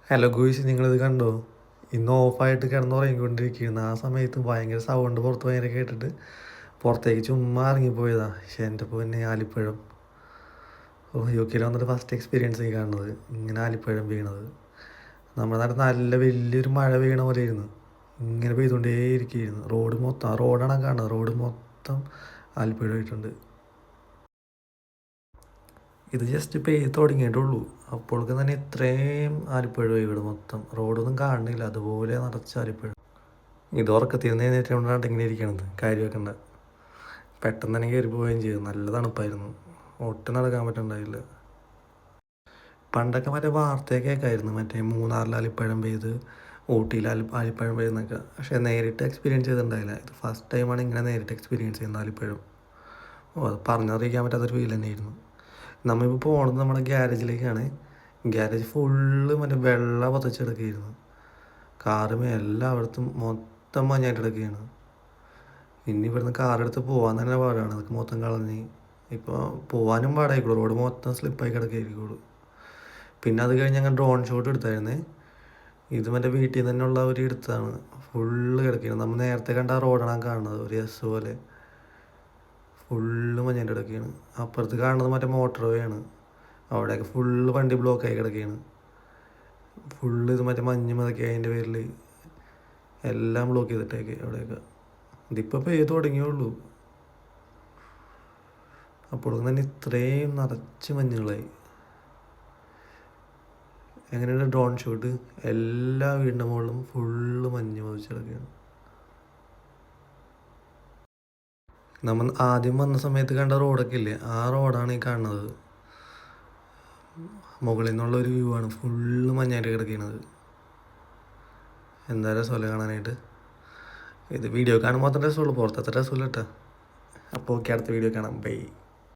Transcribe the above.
Hello guys, നിങ്ങളിത് കണ്ടോ? ഇന്ന് ഓഫായിട്ട് കിടന്നുറങ്ങിക്കൊണ്ടിരിക്കുകയാണ്. ആ സമയത്ത് ഭയങ്കര സൗണ്ട് പുറത്ത് ഭയങ്കര കേട്ടിട്ട് പുറത്തേക്ക് ചുമ്മാ ഇറങ്ങിപ്പോയതാ. പക്ഷെ എൻ്റെ പൊന്നെ ആലിപ്പഴം. UK വന്നിട്ട് ഫസ്റ്റ് എക്സ്പീരിയൻസ് കാണുന്നത് ഇങ്ങനെ ആലിപ്പഴം വീണത്. നമ്മുടെ നാട്ടിൽ നല്ല വലിയൊരു മഴ വീണ പോലെ ആയിരുന്നു. ഇങ്ങനെ പെയ്തുകൊണ്ടേ ഇരിക്കുകയായിരുന്നു. റോഡ് മൊത്തം, ആ റോഡാണ് കാണുന്നത്, റോഡ് മൊത്തം ആലിപ്പഴമായിട്ടുണ്ട്. ഇത് ജസ്റ്റ് പെയ്ത് തുടങ്ങിയിട്ടുള്ളൂ, അപ്പോഴേക്കും തന്നെ ഇത്രയും ആലിപ്പഴമായി ഇവിടെ മൊത്തം. റോഡൊന്നും കാണുന്നില്ല, അതുപോലെ നിറച്ച ആലിപ്പഴം. ഇത് ഉറക്കത്തിരുന്ന് എഴുന്നേറ്റുകൊണ്ടാണ് ഇങ്ങനെ ഇരിക്കണത്. കാര്യം വെക്കണ്ട, പെട്ടെന്ന് തന്നെ കയറി പോവുകയും ചെയ്തു. നല്ല തണുപ്പായിരുന്നു, ഒട്ടും നടക്കാൻ പറ്റണ്ടായില്ല. പണ്ടൊക്കെ മറ്റേ വാർത്തയൊക്കെ കേൾക്കായിരുന്നു, മറ്റേ മൂന്നാറിൽ ആലിപ്പഴം പെയ്ത്, ഊട്ടിയിൽ ആലിപ്പഴം പെയ്യുന്നൊക്കെ. പക്ഷേ നേരിട്ട് എക്സ്പീരിയൻസ് ചെയ്തിട്ടുണ്ടായില്ല. ഇത് ഫസ്റ്റ് ടൈമാണ് ഇങ്ങനെ നേരിട്ട് എക്സ്പീരിയൻസ് ചെയ്യുന്ന ആലിപ്പഴം. അത് പറഞ്ഞറിയിക്കാൻ പറ്റാത്തൊരു ഫീൽ തന്നെയായിരുന്നു. നമ്മളിപ്പോൾ പോകണത് നമ്മുടെ ഗ്യാരേജിലേക്കാണ്. ഗ്യാരേജ് ഫുള്ള് മറ്റേ വെള്ളം പതച്ചെടുക്കുകയായിരുന്നു. കാറും എല്ലായിടത്തും മൊത്തം മഞ്ഞായിട്ട് എടുക്കുകയാണ്. ഇനി ഇവിടുന്ന് കാറെടുത്ത് പോകാൻ തന്നെ പാടാണ്, അതൊക്കെ മൊത്തം കളഞ്ഞ്. ഇപ്പോൾ പോകാനും പാടായിക്കോളൂ, റോഡ് മൊത്തം സ്ലിപ്പായി കിടക്കുകയായിരിക്കുള്ളൂ. പിന്നെ അത് കഴിഞ്ഞ് ഞങ്ങൾ ഡ്രോൺ ഷോട്ട് എടുത്തായിരുന്നേ. ഇത് മറ്റേ വീട്ടിൽ നിന്ന് തന്നെയുള്ള ഒരു എടുത്താണ്. ഫുള്ള് കിടക്കുകയാണ്. നമ്മൾ നേരത്തെ കണ്ട ആ റോഡാണ് കാണുന്നത്, ഒരു എസ് പോലെ ഫുള്ള് മഞ്ഞായിട്ട് കിടക്കുകയാണ്. അപ്പുറത്ത് കാണുന്നത് മറ്റേ മോട്ടോർ വേ ആണ്. അവിടെയൊക്കെ ഫുള്ള് വണ്ടി ബ്ലോക്കായി കിടക്കുകയാണ്. ഫുള്ള് ഇത് മറ്റേ മഞ്ഞ് മതൊക്കെ അതിൻ്റെ പേരിൽ എല്ലാം ബ്ലോക്ക് ചെയ്തിട്ടേക്ക് അവിടെയൊക്കെ. ഇതിപ്പോൾ പെയ്ത് തുടങ്ങിയുള്ളൂ, അപ്പോഴേക്കും തന്നെ ഇത്രയും നിറച്ച് മഞ്ഞുകളായി. എങ്ങനെയാണ് ഡ്രോൺ ഷോട്ട്? എല്ലാ വീടിൻ്റെ മുകളിലും ഫുള്ള് മഞ്ഞ് പതിച്ച് കിടക്കുകയാണ്. നമ്മൾ ആദ്യം വന്ന സമയത്ത് കണ്ട റോഡൊക്കെ ഇല്ലേ, ആ റോഡാണ് ഈ കാണുന്നത്. മുകളിൽ നിന്നുള്ളൊരു വ്യൂ ആണ്, ഫുള്ള് മഞ്ഞായിട്ട് കിടക്കുന്നത്. എന്താ രസമല്ലേ കാണാനായിട്ട്. ഇത് വീഡിയോ കാണുമ്പോൾ അത്ര രസമുള്ളൂ, പുറത്തത്ര രസമില്ല കേട്ടോ. അപ്പോൾ ഓക്കെ, അടുത്ത വീഡിയോ കാണാം. ബൈ.